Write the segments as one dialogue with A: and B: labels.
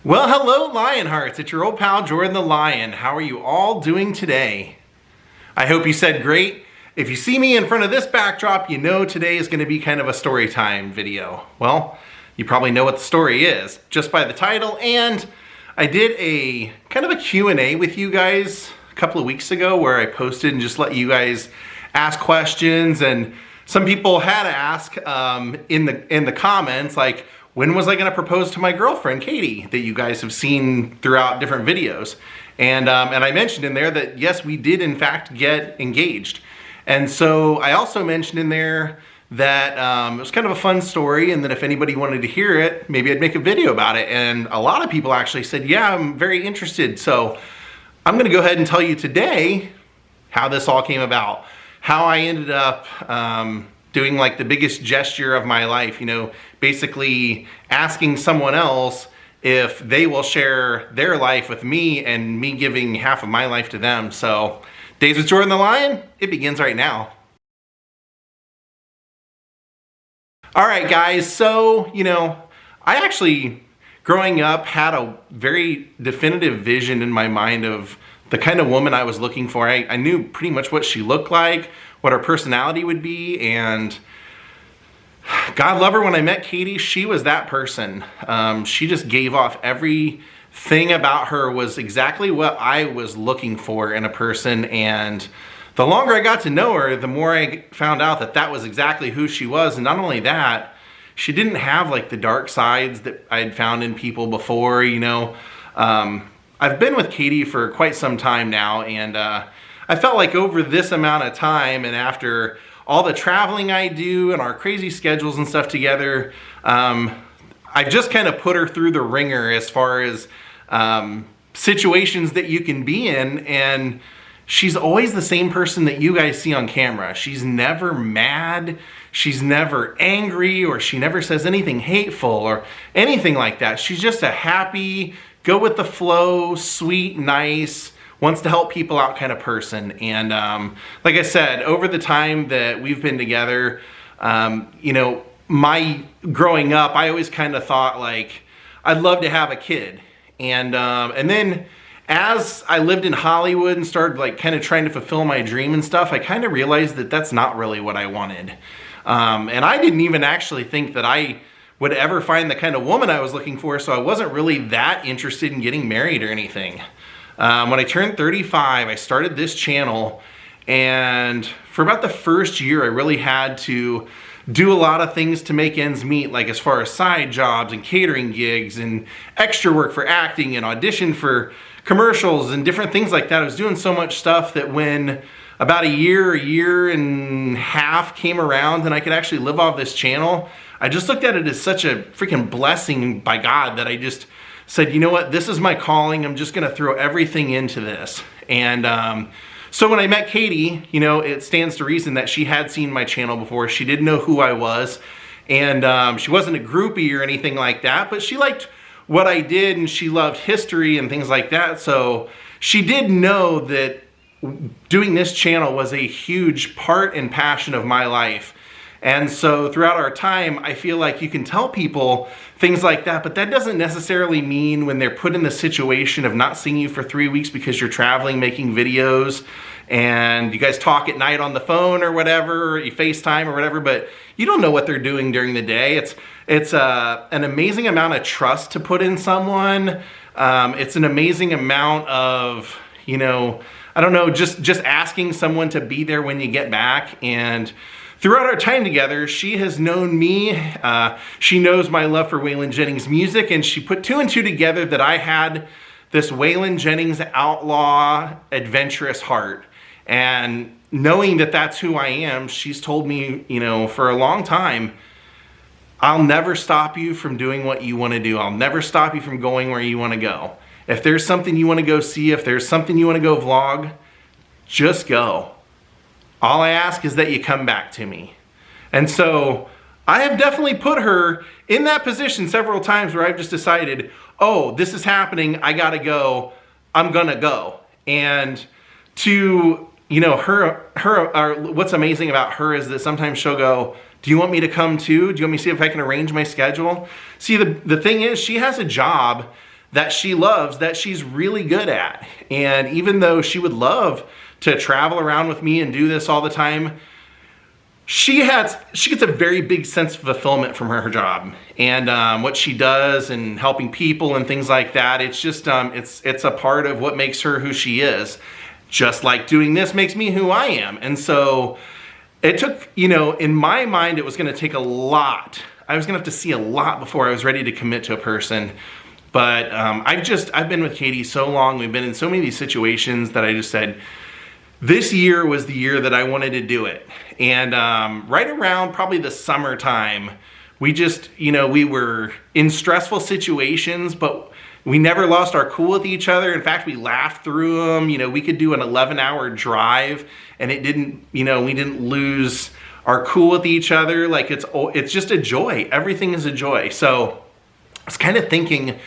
A: Well, hello Lionhearts, it's your old pal Jordan the Lion. How are you all doing today? I hope you said great. If you see me in front of this backdrop, you know today is going to be kind of a story time video. Well, you probably know what the story is, just by the title, and I did a kind of a Q&A with you guys a couple of weeks ago where I posted and just let you guys ask questions, and some people had asked in the comments, like, when was I gonna propose to my girlfriend, Katie, that you guys have seen throughout different videos? And I mentioned in there that yes, we did in fact get engaged. And so I also mentioned in there that it was kind of a fun story, and that if anybody wanted to hear it, maybe I'd make a video about it. And a lot of people actually said, yeah, I'm very interested. So I'm gonna go ahead and tell you today how this all came about, how I ended up doing like the biggest gesture of my life, you know, basically asking someone else if they will share their life with me and me giving half of my life to them. So, Daze with Jordan the Lion, it begins right now. All right, guys, so, you know, I actually, growing up, had a very definitive vision in my mind of the kind of woman I was looking for. I knew pretty much what she looked like, what her personality would be, and God love her, when I met Katie, she was that person. She just gave off everything about her was exactly what I was looking for in a person, and the longer I got to know her, the more I found out that that was exactly who she was. And not only that, she didn't have like the dark sides that I'd found in people before, you know. I've been with Katie for quite some time now, and I felt like over this amount of time, and after all the traveling I do and our crazy schedules and stuff together, I've just kind of put her through the ringer as far as situations that you can be in, and she's always the same person that you guys see on camera. She's never mad, she's never angry, or she never says anything hateful or anything like that. She's just a happy, go with the flow, sweet, nice, wants to help people out kind of person. And like I said, over the time that we've been together, you know, my growing up, I always kind of thought like, I'd love to have a kid. And then as I lived in Hollywood and started like kind of trying to fulfill my dream and stuff, I kind of realized that that's not really what I wanted. And I didn't even actually think that I would ever find the kind of woman I was looking for, so I wasn't really that interested in getting married or anything. When I turned 35, I started this channel, and for about the first year, I really had to do a lot of things to make ends meet, like as far as side jobs and catering gigs and extra work for acting and audition for commercials and different things like that. I was doing so much stuff that when about a year and a half came around and I could actually live off this channel, I just looked at it as such a freaking blessing by God that I just said, you know what, this is my calling. I'm just gonna throw everything into this. And so when I met Katie, you know, it stands to reason that she had seen my channel before. She didn't know who I was, and she wasn't a groupie or anything like that, but she liked what I did, and she loved history and things like that. So she did know that doing this channel was a huge part and passion of my life. And so throughout our time, I feel like you can tell people things like that, but that doesn't necessarily mean when they're put in the situation of not seeing you for 3 weeks because you're traveling, making videos, and you guys talk at night on the phone or whatever, or you FaceTime or whatever, but you don't know what they're doing during the day. It's an amazing amount of trust to put in someone. It's an amazing amount of, you know, I don't know, just asking someone to be there when you get back. And throughout our time together, she has known me. She knows my love for Waylon Jennings music, and she put 2 and 2 together that I had this Waylon Jennings outlaw adventurous heart. And knowing that that's who I am, she's told me, you know, for a long time, I'll never stop you from doing what you want to do. I'll never stop you from going where you want to go. If there's something you want to go see, if there's something you want to go vlog, just go. All I ask is that you come back to me. And so I have definitely put her in that position several times where I've just decided, oh, this is happening, I gotta go, I'm gonna go. And to, you know, what's amazing about her is that sometimes she'll go, Do you want me to come too? Do you want me to see if I can arrange my schedule? See, the thing is, she has a job that she loves, that she's really good at. And even though she would love to travel around with me and do this all the time, she gets a very big sense of fulfillment from her job and what she does and helping people and things like that. It's just it's a part of what makes her who she is. Just like doing this makes me who I am. And so it took, you know, in my mind, it was going to take a lot. I was going to have to see a lot before I was ready to commit to a person. But I've been with Katie so long. We've been in so many of these situations that I just said, this year was the year that I wanted to do it. And right around probably the summertime, we just, you know, we were in stressful situations, but we never lost our cool with each other. In fact, we laughed through them. You know, we could do an 11-hour drive and it didn't, you know, we didn't lose our cool with each other. Like it's just a joy. Everything is a joy. So I was kind of thinking,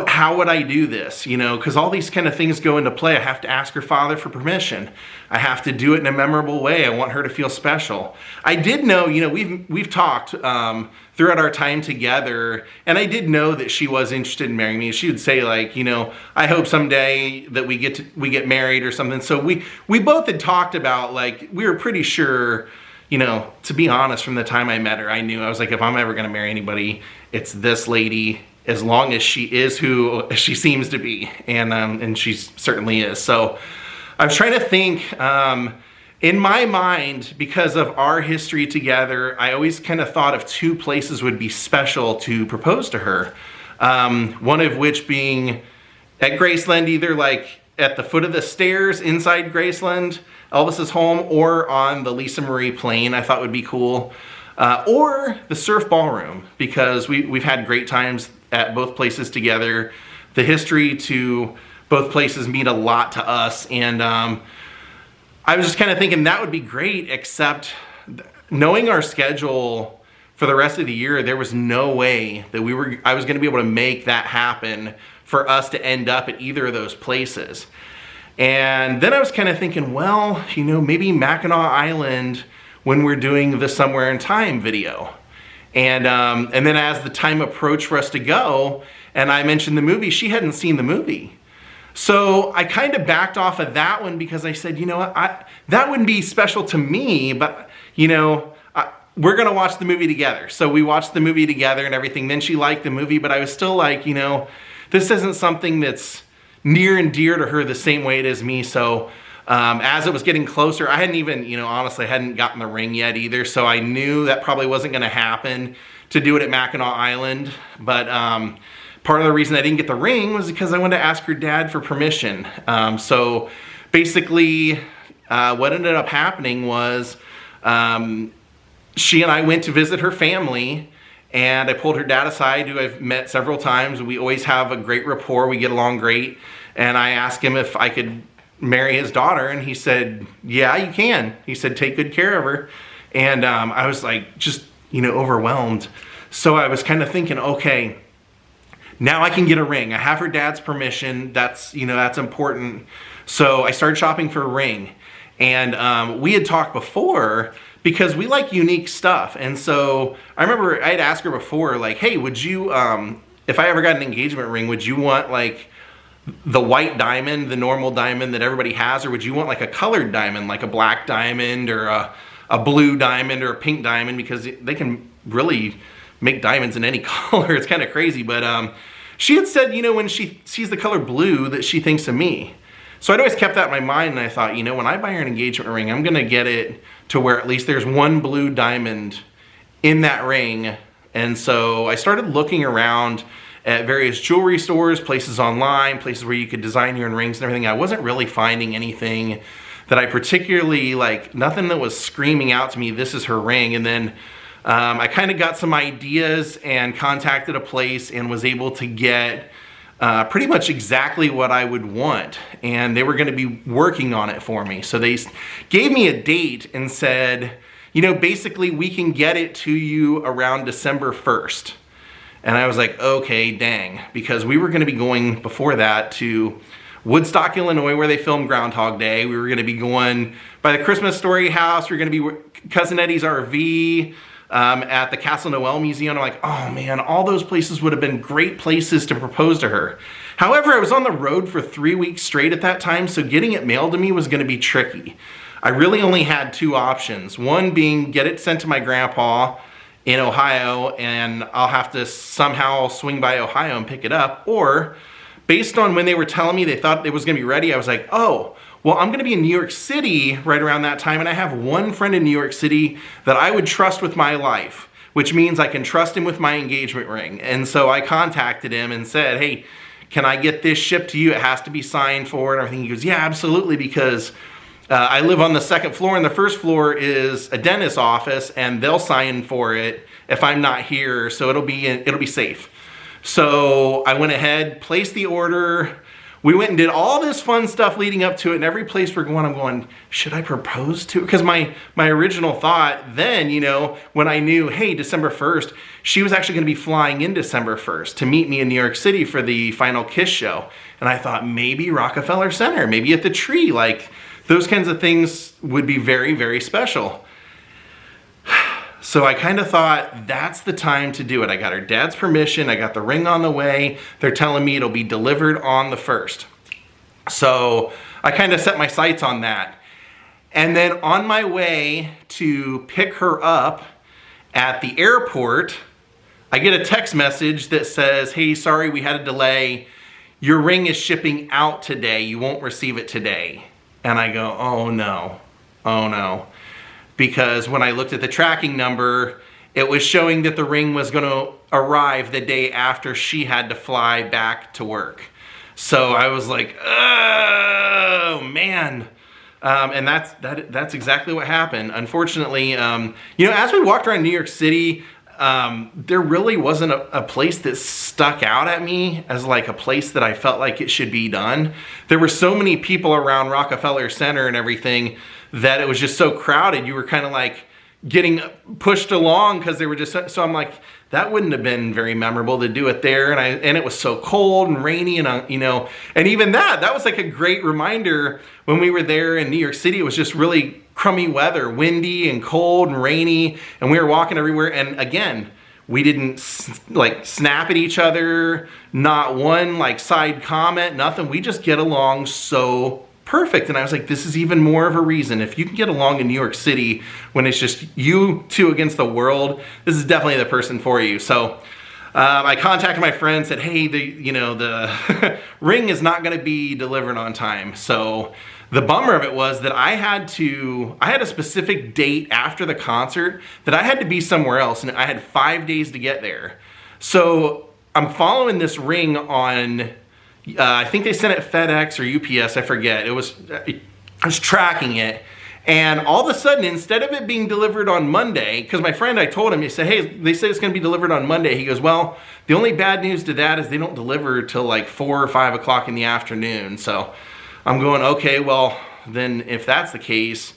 A: how would I do this? You know, because all these kind of things go into play. I have to ask her father for permission. I have to do it in a memorable way. I want her to feel special. I did know, you know, we've talked throughout our time together, and I did know that she was interested in marrying me. She would say, like, you know, I hope someday that we get married or something. So we both had talked about, like, we were pretty sure, you know, to be honest, from the time I met her, I knew, I was like, if I'm ever going to marry anybody, it's this lady, as long as she is who she seems to be, and she certainly is. So I was trying to think, in my mind, because of our history together, I always kind of thought of two places would be special to propose to her. One of which being at Graceland, either like at the foot of the stairs inside Graceland, Elvis's home, or on the Lisa Marie Plain, I thought would be cool. Or the Surf Ballroom, because we've had great times at both places together. The history to both places mean a lot to us, and I was just kind of thinking that would be great, except knowing our schedule for the rest of the year, there was no way that I was going to be able to make that happen for us to end up at either of those places. And then I was kind of thinking, well, you know, maybe Mackinac Island when we're doing the Somewhere in Time video. And then as the time approached for us to go, and I mentioned the movie, she hadn't seen the movie. So I kind of backed off of that one because I said, you know what, that wouldn't be special to me, but, you know, we're gonna watch the movie together. So we watched the movie together and everything. Then she liked the movie, but I was still like, you know, this isn't something that's near and dear to her the same way it is me. So as it was getting closer, I hadn't even, you know, honestly, I hadn't gotten the ring yet either. So I knew that probably wasn't gonna happen to do it at Mackinac Island. But part of the reason I didn't get the ring was because I wanted to ask her dad for permission. So basically what ended up happening was she and I went to visit her family, and I pulled her dad aside, who I've met several times. We always have a great rapport. We get along great. And I asked him if I could marry his daughter, and he said, yeah, you can. He said, take good care of her. And I was like, just, you know, overwhelmed. So I was kind of thinking, okay, now I can get a ring. I have her dad's permission. That's, you know, that's important. So I started shopping for a ring. And we had talked before because we like unique stuff. And so I remember I had asked her before, like, hey, would you, if I ever got an engagement ring, would you want like the white diamond, the normal diamond that everybody has, or would you want like a colored diamond, like a black diamond or a blue diamond or a pink diamond? Because they can really make diamonds in any color. It's kind of crazy. But she had said, you know, when she sees the color blue, that she thinks of me. So I'd always kept that in my mind, and I thought, you know, when I buy her an engagement ring, I'm gonna get it to where at least there's one blue diamond in that ring. And so I started looking around at various jewelry stores, places online, places where you could design your own rings and everything. I wasn't really finding anything that I particularly, like, nothing that was screaming out to me, this is her ring. And then I kind of got some ideas and contacted a place and was able to get pretty much exactly what I would want. And they were gonna be working on it for me. So they gave me a date and said, you know, basically we can get it to you around December 1st. And I was like, okay, dang, because we were gonna be going before that to Woodstock, Illinois, where they filmed Groundhog Day. We were gonna be going by the Christmas Story house. We were gonna be Cousin Eddie's RV. at the Castle Noel Museum. I'm like, oh man, all those places would have been great places to propose to her. However, I was on the road for 3 weeks straight at that time, so getting it mailed to me was gonna be tricky. I really only had 2 options. One being get it sent to my grandpa in Ohio, and I'll have to somehow swing by Ohio and pick it up, or based on when they were telling me they thought it was gonna be ready, I was like, oh, well, I'm gonna be in New York City right around that time, and I have one friend in New York City that I would trust with my life, which means I can trust him with my engagement ring. And so I contacted him and said, hey, can I get this shipped to you? It has to be signed for and everything. He goes, yeah, absolutely, because I live on the 2nd floor, and the 1st floor is a dentist's office, and they'll sign for it if I'm not here, so it'll be safe. So I went ahead, placed the order. We went and did all this fun stuff leading up to it, and every place we're going, I'm going, should I propose to her? Because my original thought then, you know, when I knew, hey, December 1st, she was actually going to be flying in December 1st to meet me in New York City for the final Kiss show. And I thought maybe Rockefeller Center, maybe at the Tree, like those kinds of things would be very, very special. So I kind of thought that's the time to do it. I got her dad's permission. I got the ring on the way. They're telling me it'll be delivered on the 1st. So I kind of set my sights on that. And then on my way to pick her up at the airport, I get a text message that says, hey, sorry, we had a delay. Your ring is shipping out today. You won't receive it today. And I go, oh no, oh no. Because when I looked at the tracking number, it was showing that the ring was going to arrive the day after she had to fly back to work. So I was like, oh man. And that's exactly what happened. Unfortunately, you know, as we walked around New York City, there really wasn't a place that stuck out at me as like a place that I felt like it should be done. There were so many people around Rockefeller Center and everything that it was just so crowded. You were kind of like getting pushed along because they were just, so I'm like, that wouldn't have been very memorable to do it there. And it was so cold and rainy, and you know, and even that was like a great reminder when we were there in New York City. It was just really crummy weather, windy and cold and rainy, and we were walking everywhere. And again, we didn't like snap at each other, not one like side comment, nothing. We just get along so perfect. And I was like, this is even more of a reason. If you can get along in New York City when it's just you two against the world, this is definitely the person for you. So I contacted my friend, said, hey, the ring is not going to be delivered on time. So the bummer of it was that I had a specific date after the concert that I had to be somewhere else, and I had 5 days to get there. So I'm following this ring on, I think they sent it FedEx or UPS, I forget. I was tracking it, and all of a sudden, instead of it being delivered on Monday, because my friend, I told him, he said, hey, they said it's going to be delivered on Monday. He goes, well, the only bad news to that is they don't deliver till like 4 or 5 o'clock in the afternoon. So I'm going, okay, well, then if that's the case,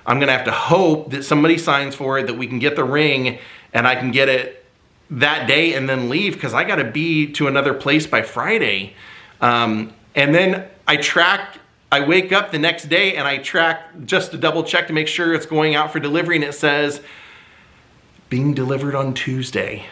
A: I'm going to have to hope that somebody signs for it, that we can get the ring, and I can get it that day and then leave, because I got to be to another place by Friday. And then I wake up the next day and I track just to double check to make sure it's going out for delivery, and it says being delivered on Tuesday.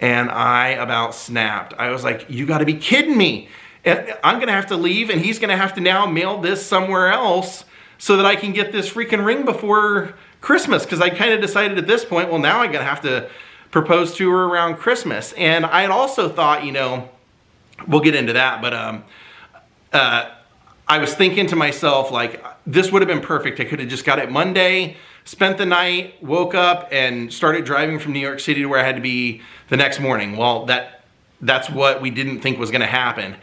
A: And I about snapped. I was like, you got to be kidding me. I'm going to have to leave, and he's going to have to now mail this somewhere else so that I can get this freaking ring before Christmas. Because I kind of decided at this point, well, now I'm going to have to propose to her around Christmas. And I had also thought, you know, we'll get into that, but I was thinking to myself, like, this would have been perfect. I could have just got it Monday, spent the night, woke up, and started driving from New York City to where I had to be the next morning. Well, that's what we didn't think was going to happen.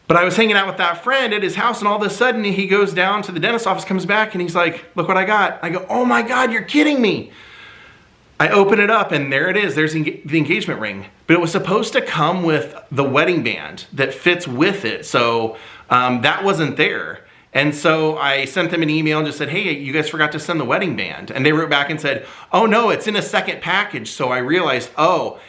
A: But I was hanging out with that friend at his house, and all of a sudden he goes down to the dentist's office, comes back, and he's like, look what I got. I go, oh my God, you're kidding me. I open it up, and there it is. There's the engagement ring. But it was supposed to come with the wedding band that fits with it. So that wasn't there. And so I sent them an email and just said, hey, you guys forgot to send the wedding band. And they wrote back and said, oh no, it's in a second package. So I realized, oh,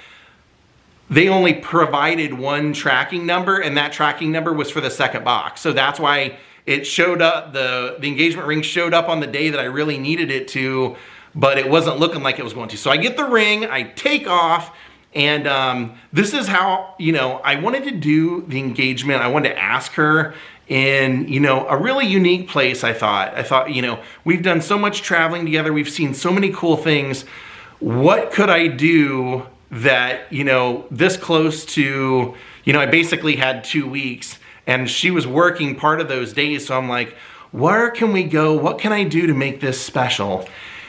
A: they only provided one tracking number, and that tracking number was for the second box. So that's why it showed up, the engagement ring showed up on the day that I really needed it to, but it wasn't looking like it was going to. So I get the ring, I take off, and this is how, you know, I wanted to do the engagement. I wanted to ask her in, you know, a really unique place. I thought, you know, we've done so much traveling together. We've seen so many cool things. What could I do that, you know, this close to, you know, I basically had 2 weeks and she was working part of those days. So I'm like, where can we go? What can I do to make this special?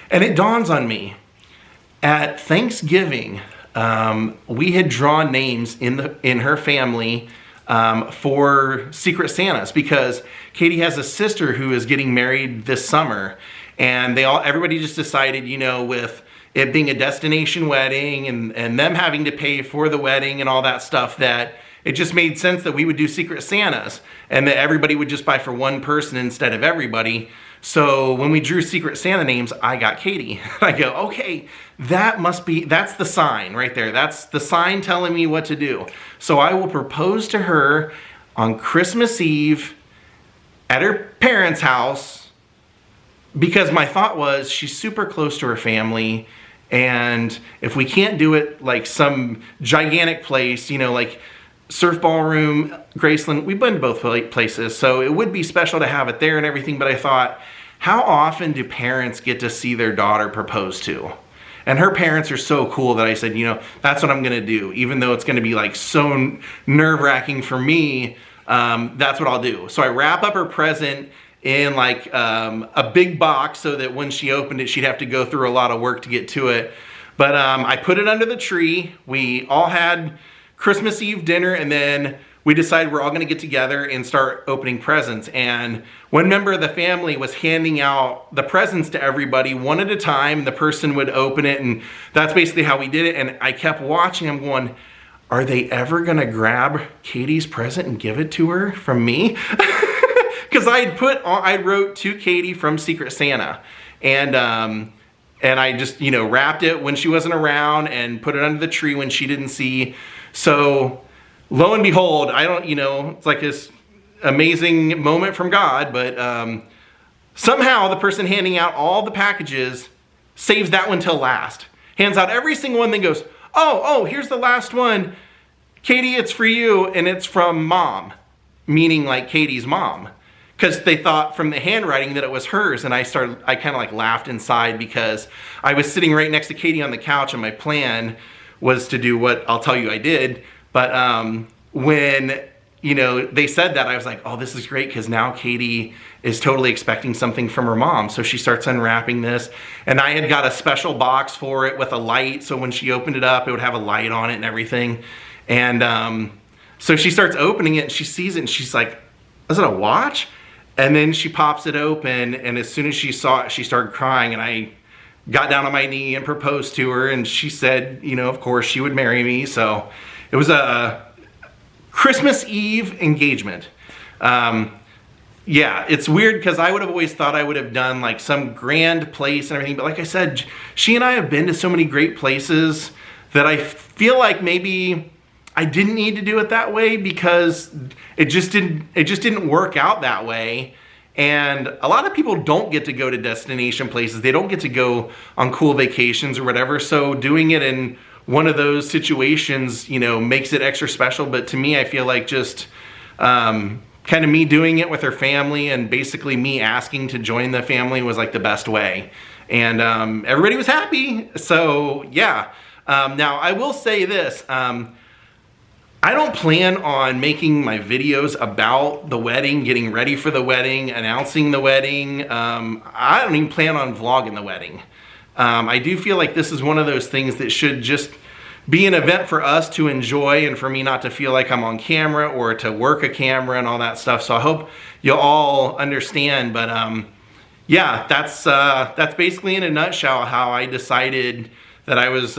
A: And it dawns on me, at Thanksgiving, we had drawn names in her family for Secret Santas, because Katie has a sister who is getting married this summer, and everybody just decided, you know, with it being a destination wedding and them having to pay for the wedding and all that stuff, that it just made sense that we would do Secret Santas and that everybody would just buy for one person instead of everybody. So when we drew Secret Santa names, I got Katie. I go, okay, that's the sign right there. That's the sign telling me what to do. So I will propose to her on Christmas Eve at her parents' house, because my thought was she's super close to her family, and if we can't do it like some gigantic place, you know, like Surf Ballroom, Graceland, we've been to both places, so it would be special to have it there and everything, but I thought, how often do parents get to see their daughter proposed to? And her parents are so cool that I said, you know, that's what I'm gonna do. Even though it's gonna be like so nerve-wracking for me, that's what I'll do. So I wrap up her present in like a big box so that when she opened it, she'd have to go through a lot of work to get to it. But I put it under the tree. We all had Christmas Eve dinner, and then we decided we're all gonna get together and start opening presents. And one member of the family was handing out the presents to everybody one at a time. The person would open it, and that's basically how we did it. And I kept watching, I'm going, are they ever gonna grab Katie's present and give it to her from me? Because I wrote to Katie from Secret Santa, and I just, you know, wrapped it when she wasn't around and put it under the tree when she didn't see. So lo and behold, it's like this amazing moment from God, but somehow the person handing out all the packages saves that one till last. Hands out every single one, then goes, oh, here's the last one. Katie, it's for you, and it's from Mom, meaning like Katie's mom. Because they thought from the handwriting that it was hers, and I kind of like laughed inside, because I was sitting right next to Katie on the couch, and my plan was to do what I'll tell you I did. But when, you know, they said that, I was like, oh, this is great, because now Katie is totally expecting something from her mom. So she starts unwrapping this, and I had got a special box for it with a light, so when she opened it up, it would have a light on it and everything. And so she starts opening it, and she sees it, and she's like, is it a watch? And then she pops it open, and as soon as she saw it, she started crying, and I got down on my knee and proposed to her, and she said, you know, of course she would marry me. So it was a Christmas Eve engagement. Yeah, it's weird, because I would have always thought I would have done like some grand place and everything, but like I said, she and I have been to so many great places that I feel like maybe I didn't need to do it that way, because it just didn't work out that way. And a lot of people don't get to go to destination places. They don't get to go on cool vacations or whatever. So doing it in one of those situations, you know, makes it extra special. But to me, I feel like just kind of me doing it with her family, and basically me asking to join the family, was like the best way. And everybody was happy. So yeah. Now I will say this. I don't plan on making my videos about the wedding, getting ready for the wedding, announcing the wedding. I don't even plan on vlogging the wedding. I do feel like this is one of those things that should just be an event for us to enjoy, and for me not to feel like I'm on camera or to work a camera and all that stuff. So I hope you'll all understand. But yeah, that's basically in a nutshell how I decided that I was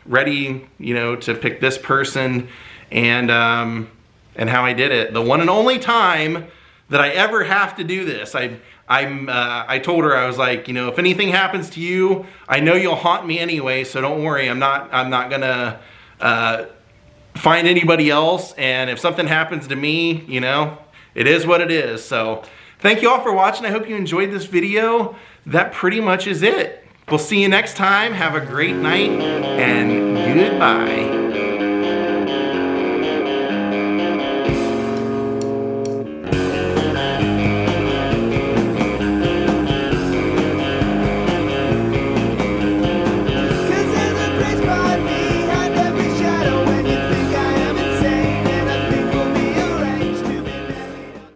A: ready, you know, to pick this person, and how I did it. The one and only time that I ever have to do this. I told her, I was like, you know, if anything happens to you, I know you'll haunt me anyway, so don't worry. I'm not gonna find anybody else, and if something happens to me, you know, it is what it is. So thank you all for watching. I hope you enjoyed this video. That pretty much is it. We'll see you next time. Have a great night, and goodbye.